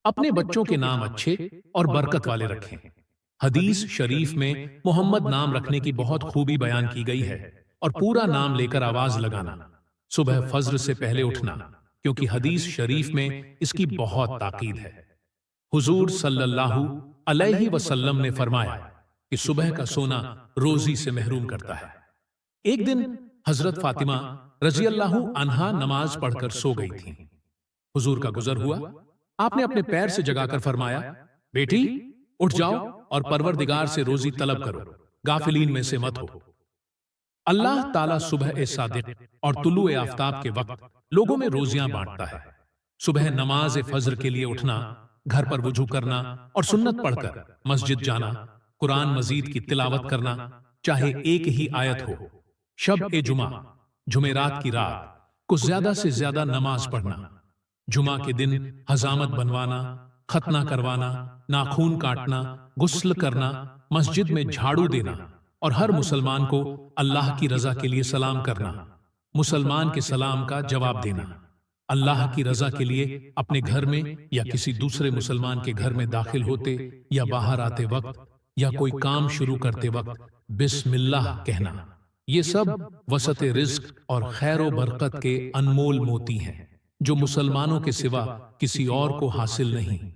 اپنے بچوں کے نام اچھے اور برکت والے رکھیں۔ حدیث شریف میں محمد نام رکھنے کی بہت خوبی بیان کی گئی ہے، اور پورا نام لے کر آواز لگانا، صبح فجر سے پہلے اٹھنا، کیونکہ حدیث شریف میں اس کی بہت تاکید ہے۔ حضور صلی اللہ علیہ وسلم نے فرمایا کہ صبح کا سونا روزی سے محروم کرتا ہے۔ ایک دن حضرت فاطمہ رضی اللہ عنہا نماز پڑھ کر سو گئی تھیں۔ حضور کا گزر ہوا، آپ نے اپنے پیر سے جگا کر فرمایا، بیٹی اٹھ جاؤ اور پروردگار سے روزی طلب کرو، غافلین میں سے مت ہو۔ اللہ تعالیٰ صبح صادق اور طلوع آفتاب کے وقت لوگوں میں روزیاں بانٹتا ہے۔ صبح نماز فجر کے لیے اٹھنا، گھر پر وضو کرنا اور سنت پڑھ کر مسجد جانا، قرآن مزید کی تلاوت کرنا، چاہے ایک ہی آیت ہو، شب جمعہ، جمعرات کی رات کو زیادہ سے زیادہ نماز پڑھنا، جمعہ کے دن حجامت بنوانا، ختنہ کروانا، ناخون کاٹنا، غسل کرنا، مسجد میں جھاڑو دینا، اور ہر مسلمان کو اللہ کی رضا کے لیے سلام کرنا، مسلمان کے سلام کا جواب دینا، اللہ کی رضا کے لیے اپنے گھر میں یا کسی دوسرے مسلمان کے گھر میں داخل ہوتے یا باہر آتے وقت یا کوئی کام شروع کرتے وقت بسم اللہ کہنا، یہ سب وسط رزق اور خیر و برکت کے انمول موتی ہیں جو مسلمانوں کے سوا کسی اور کو حاصل نہیں۔